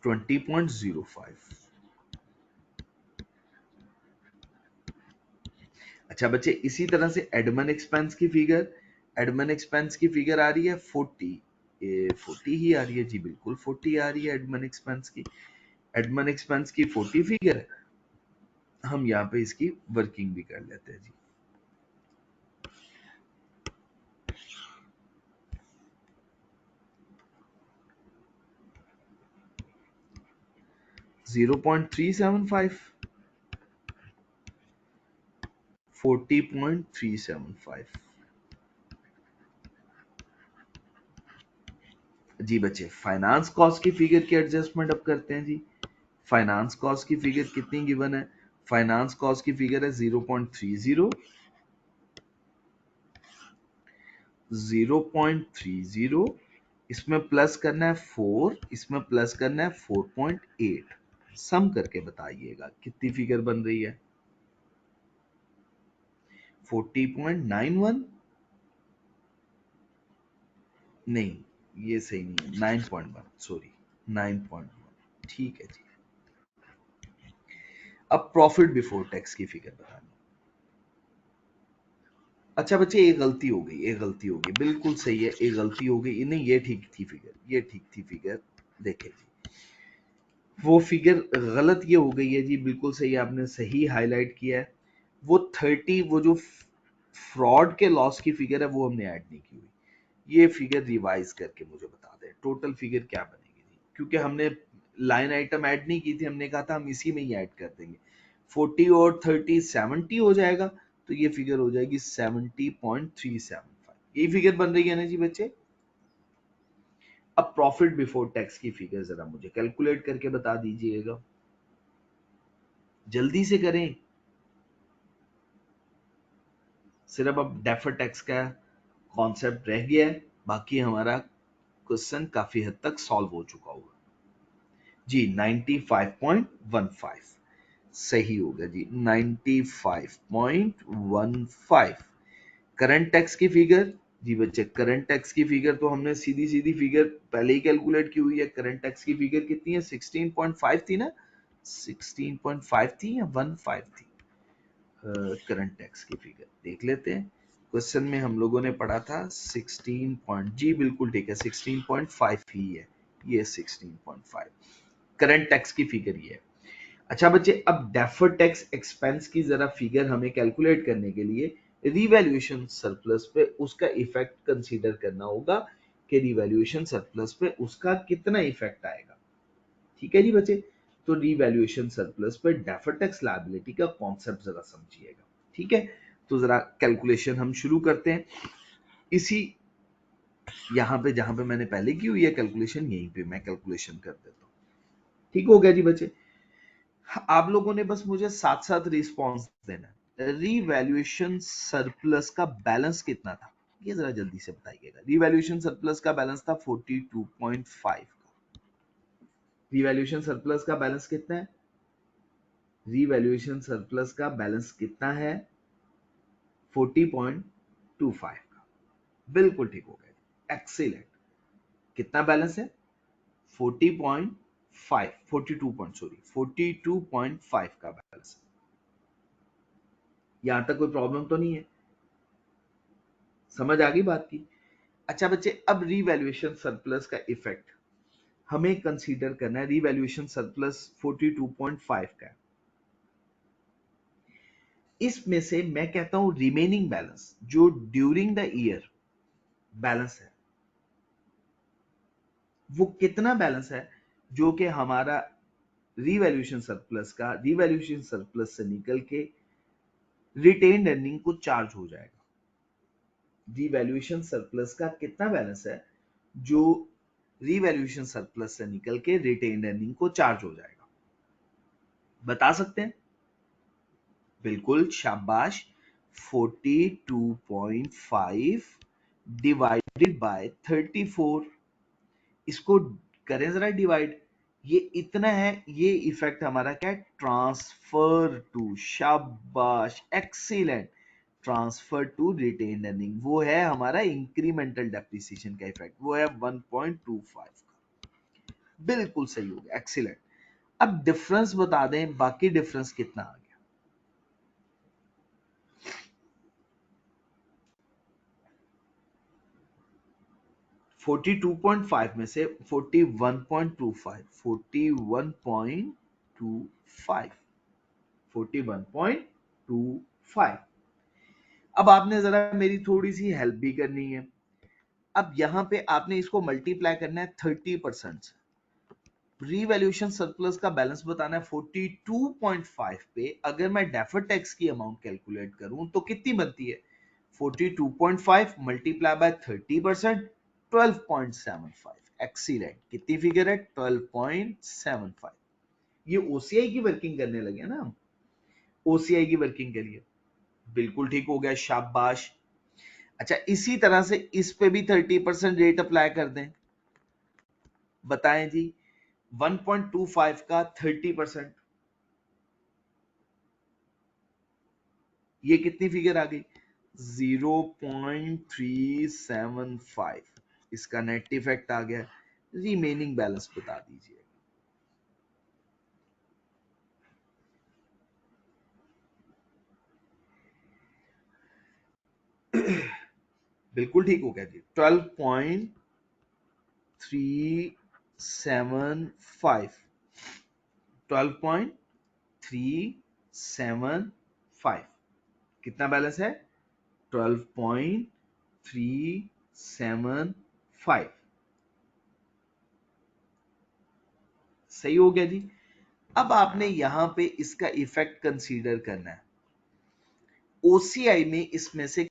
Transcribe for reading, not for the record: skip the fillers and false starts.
20.05। अच्छा बच्चे, इसी तरह से एडमिन एक्सपेंस की फिगर, एडमिन एक्सपेंस की फिगर आ रही है 40, ये 40 ही आ रही है जी, बिल्कुल 40 आ रही है एडमिन एक्सपेंस की। एडमिन एक्सपेंस की 40 फिगर है, हम यहाँ पे इसकी वर्किंग भी कर लेते हैं जी। Zero point three seven five, 40.375 जी बच्चे। फाइनेंस कॉस्ट की फिगर की एडजस्टमेंट अब करते हैं जी। फाइनेंस कॉस्ट की फिगर कितनी गिवन है? फाइनेंस कॉस्ट की फिगर है 0.30, 0.30, इसमें प्लस करना है 4, इसमें प्लस करना है 4.8। सम करके बताइएगा कितनी फिगर बन रही है? 40.91, नहीं ये सही नहीं है, 9.1, सॉरी 9.1, ठीक है जी। अब प्रॉफिट बिफोर टैक्स की फिगर बतानी। अच्छा बच्चे, एक गलती हो गई, एक गलती हो गई, बिल्कुल सही है, एक गलती हो गई, नहीं ये ठीक थी फिगर, ये ठीक थी फिगर। देखें जी, वो फिगर गलत ये हो गई है जी, बिल्कुल सही, आपने सही हाईलाइट किया है। वो 30, वो जो फ्रॉड के लॉस की फिगर है वो हमने ऐड नहीं की हुई। ये फिगर रिवाइज करके मुझे बता दें टोटल फिगर क्या बनेगी जी, क्योंकि हमने लाइन आइटम ऐड नहीं की थी, हमने कहा था हम इसी में ही ऐड कर देंगे। 40 और 30 70 हो जाएगा, तो ये फिगर हो जाएगी 70.375। यही फिगर बन रही है ना जी बच्चे। अब प्रॉफिट बिफोर टैक्स की फिगर जरा मुझे कैलकुलेट करके बता दीजिएगा, जल्दी से करें। सिर्फ अब डेफर टैक्स का कॉन्सेप्ट रह गया है, बाकी हमारा क्वेश्चन काफी हद तक सॉल्व हो चुका होगा जी। 95.15 सही हो गया जी, 95.15। करंट टैक्स की फिगर जी बच्चे, करंट टैक्स की फिगर तो हमने सीधी सीधी फिगर पहले ही कैलकुलेट की हुई है। करंट टैक्स की फिगर कितनी है? 16.5 थी ना, 16.5 थी या 15 थी? करंट टैक्स की फिगर देख लेते हैं। क्वेश्चन में हम लोगों ने पढ़ा था 16 पॉइंट, जी बिल्कुल ठीक है, 16.5 ही है, ये 16.5 करंट टैक्स की फिगर ये है। अच्छा बच्चे, अब डेफर्ड टैक्स एक्सपेंस की जरा फिगर हमें कैलकुलेट करने के लिए रिवैल्यूएशन सरप्लस पे उसका इफेक्ट कंसीडर करना होगा कि रिवैल्यूएशन सरप्लस पे उसका कितना इफेक्ट आएगा। ठीक है जी बच्चे, तो रिवैल्यूएशन सरप्लस पे डेफर्ड टैक्स लायबिलिटी का कॉन्सेप्ट जरा समझिएगा। ठीक है, तो जरा कैलकुलेशन हम शुरू करते हैं इसी यहाँ पे जहां पे मैंने पहले की हुई है कैलकुलेशन, यहीं पे मैं कैलकुलेशन कर देता हूँ। ठीक हो गया जी बच्चे, आप लोगों ने बस मुझे साथ साथ रिस्पॉन्स देना है। रिवैल्यूएशन सरप्लस का बैलेंस कितना था, ये जरा जल्दी से बताइएगा। रिवैल्यूएशन सरप्लस का बैलेंस था 42.5 का। रिवैल्यूएशन सरप्लस का बैलेंस कितना है? रिवैल्यूएशन सरप्लस का बैलेंस कितना है? 40.25 का। बिल्कुल ठीक हो गया, एक्सीलेंट। कितना बैलेंस है? 40.5, 42 पॉइंट, सॉरी 42.5 का बैलेंस। यहां तक कोई प्रॉब्लम तो नहीं है? समझ आ गई बात की? अच्छा बच्चे, अब रिवैल्यूएशन सरप्लस का इफेक्ट हमें कंसीडर करना है। रिवैल्यूएशन सरप्लस 42.5 का है, इसमें से मैं कहता हूं रिमेनिंग बैलेंस जो ड्यूरिंग द ईयर बैलेंस है, वो कितना बैलेंस है जो कि हमारा रिवैल्यूएशन सरप्लस का, रिवैल्यूएशन सरप्लस से निकल के रिटेन्ड अर्निंग को चार्ज हो जाएगा। रिवैल्यूएशन सरप्लस का कितना बैलेंस है जो रिवैल्यूएशन सरप्लस से निकल के रिटेन्ड अर्निंग को चार्ज हो जाएगा? बता सकते हैं? बिल्कुल, शाबाश। 42.5 डिवाइडेड बाय 34, इसको करें जरा डिवाइड। ये इतना है, ये इफेक्ट हमारा क्या है? ट्रांसफर टू, शाबाश, excellent, transfer to retained earning, वो है हमारा इंक्रीमेंटल डेप्रिसिएशन का इफेक्ट, वो है 1.25 का। बिल्कुल सही हो गया, एक्सीलेंट। अब डिफरेंस बता दें, बाकी डिफरेंस कितना आ गया? 42.5 में से 41.25, 41.25, 41.25। अब आपने जरा मेरी थोड़ी सी हेल्प भी करनी है। अब यहां पे आपने इसको मल्टीप्लाई करना है 30% से। रीवैल्यूएशन सरप्लस का बैलेंस बताना है 42.5 पे। अगर मैं डेफर्ड टैक्स की अमाउंट कैलकुलेट करूं तो कितनी बनती है? 42.5 मल्टीप्लाई बाय 30%, 12.75। एक्सीलेंट। कितनी फिगर है? 12.75। ये ओसीआई की वर्किंग करने लगे ना हम, ओसीआई की वर्किंग के लिए। बिल्कुल ठीक हो गया, शाबाश। अच्छा, इसी तरह से इस पे भी 30% रेट अप्लाई कर दें। बताएं जी, 1.25 का 30%, ये कितनी फिगर आ गई? 0.375। इसका नेट इफेक्ट आ गया। रिमेनिंग बैलेंस बता दीजिए। बिल्कुल ठीक हो गया जी, 12.375, 12.375। कितना बैलेंस है? 12.375। सही हो गया जी। अब आपने यहां पे इसका इफेक्ट कंसीडर करना है। ओसीआई में इसमें से